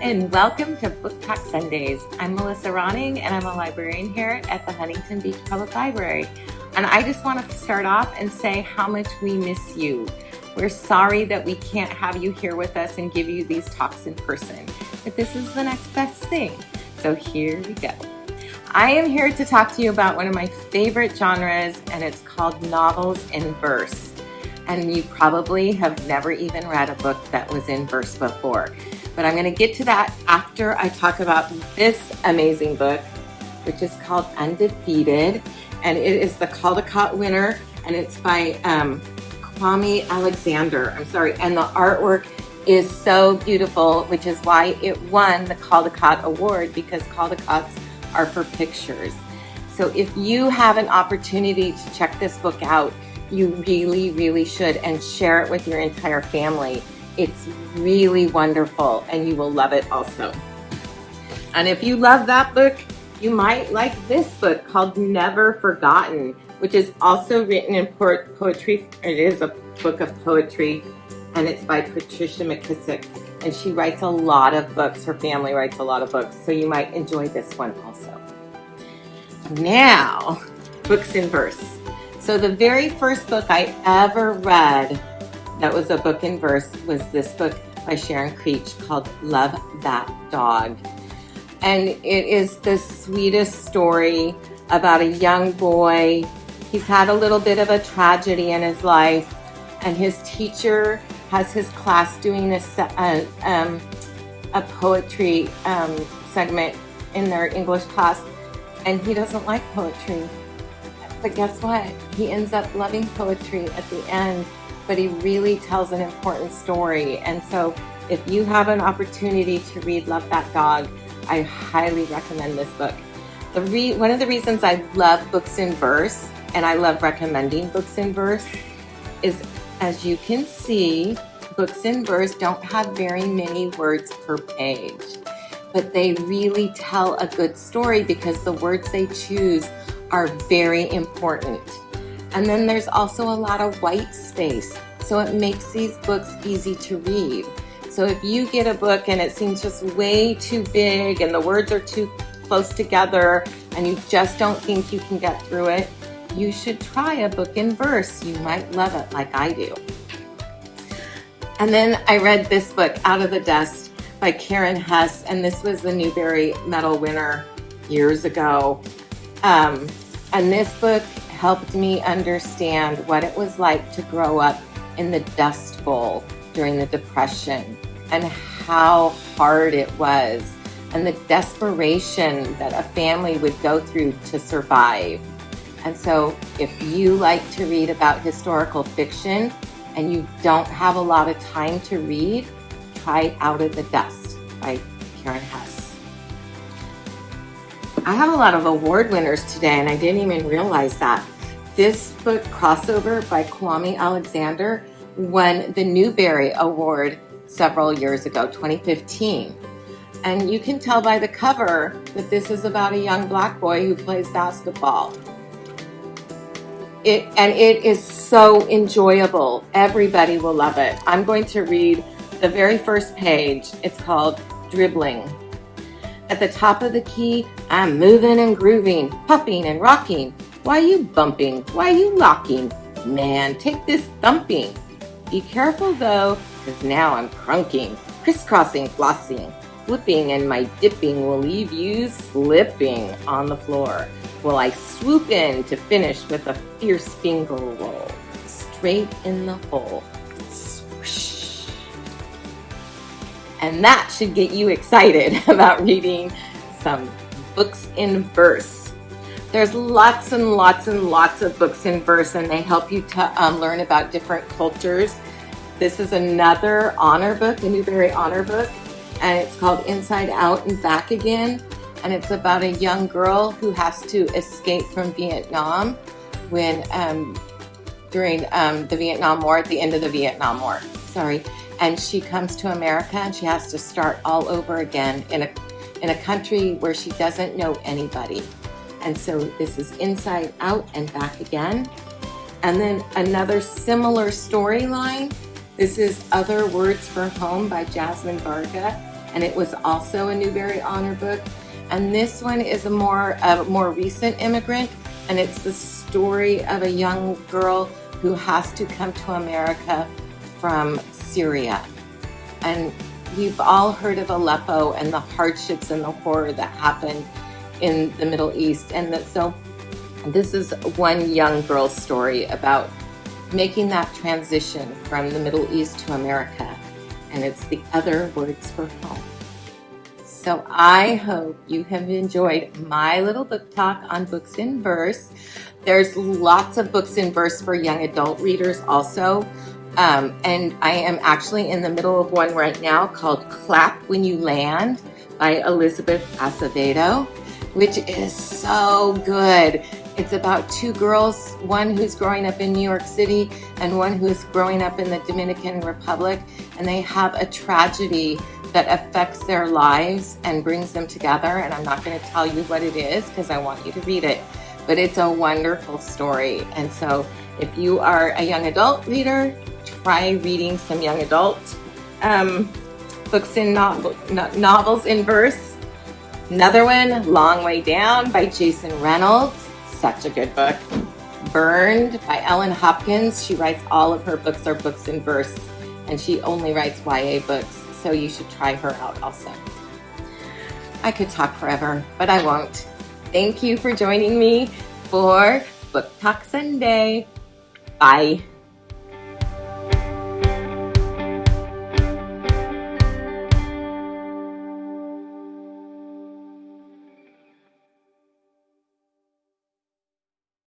and welcome to Book Talk Sundays. I'm Melissa Ronning, and I'm a librarian here at the Huntington Beach Public Library. And I just want to start off and say how much we miss you. We're sorry that we can't have you here with us and give you these talks in person, but this is the next best thing. So here we go. I am here to talk to you about one of my favorite genres, and it's called novels in verse. And you probably have never even read a book that was in verse before. But I'm going to get to that after I talk about this amazing book, which is called Undefeated. And it is the Caldecott winner, and it's by Kwame Alexander. And the artwork is so beautiful, which is why it won the Caldecott Award, because Caldecotts are for pictures. So if you have an opportunity to check this book out, you really, really should, and share it with your entire family. It's really wonderful, and you will love it also. And if you love that book, you might like this book called Never Forgotten, which is also written in poetry. It is a book of poetry, and it's by Patricia McKissick. And she writes a lot of books. Her family writes a lot of books, so you might enjoy this one also. Now, books in verse. So the very first book I ever read that was a book in verse was this book by Sharon Creech called Love That Dog. And it is the sweetest story about a young boy. He's had a little bit of a tragedy in his life, and his teacher has his class doing a poetry segment in their English class, and he doesn't like poetry. But guess what? He ends up loving poetry at the end, but he really tells an important story. And so if you have an opportunity to read Love That Dog, I highly recommend this book. One of the reasons I love books in verse, and I love recommending books in verse, is, as you can see, books in verse don't have very many words per page, but they really tell a good story because the words they choose are very important. And then there's also a lot of white space, so it makes these books easy to read. So if you get a book and it seems just way too big and the words are too close together and you just don't think you can get through it, you should try a book in verse. You might love it like I do. And then I read this book, Out of the Dust, by Karen Hess, and this was the Newbery Medal winner years ago. And this book helped me understand what it was like to grow up in the Dust Bowl during the Depression, and how hard it was, and the desperation that a family would go through to survive. And so if you like to read about historical fiction and you don't have a lot of time to read, try Out of the Dust by Karen Hess. I have a lot of award winners today, and I didn't even realize that. This book, Crossover by Kwame Alexander, won the Newbery Award several years ago, 2015. And you can tell by the cover that this is about a young black boy who plays basketball. It is so enjoyable. Everybody will love it. I'm going to read the very first page. It's called Dribbling. At the top of the key, I'm moving and grooving, popping and rocking. Why you bumping? Why you locking? Man, take this thumping. Be careful though, cause now I'm crunking, crisscrossing, flossing, flipping, and my dipping will leave you slipping on the floor. Will I swoop in to finish with a fierce finger roll, straight in the hole. Swoosh. And that should get you excited about reading some books in verse. There's lots and lots and lots of books in verse, and they help you to learn about different cultures. This is another honor book, a Newbery honor book, and it's called Inside Out and Back Again. And it's about a young girl who has to escape from Vietnam when during the Vietnam War, at the end of the Vietnam War. And she comes to America, and she has to start all over again in a country where she doesn't know anybody. And so this is Inside Out and Back Again. And then another similar storyline. This is Other Words for Home by Jasmine Varga. and it was also a Newbery Honor book. And this one is a more recent immigrant, and it's the story of a young girl who has to come to America from Syria. And we've all heard of Aleppo and the hardships and the horror that happened in the Middle East. So this is one young girl's story about making that transition from the Middle East to America. And it's The Other Words for Home. So I hope you have enjoyed my little book talk on books in verse. There's lots of books in verse for young adult readers also. And I am actually in the middle of one right now called Clap When You Land by Elizabeth Acevedo, which is so good. It's about two girls, one who's growing up in New York City and one who's growing up in the Dominican Republic, and they have a tragedy that affects their lives and brings them together. And I'm not going to tell you what it is because I want you to read it, but it's a wonderful story. And so if you are a young adult reader, try reading some young adult books in novels in verse. Another one, Long Way Down by Jason Reynolds. Such a good book. Burned by Ellen Hopkins. She writes all of her books are books in verse, and she only writes YA books, so you should try her out also. I could talk forever, but I won't. Thank you for joining me for Book Talk Sunday. Bye.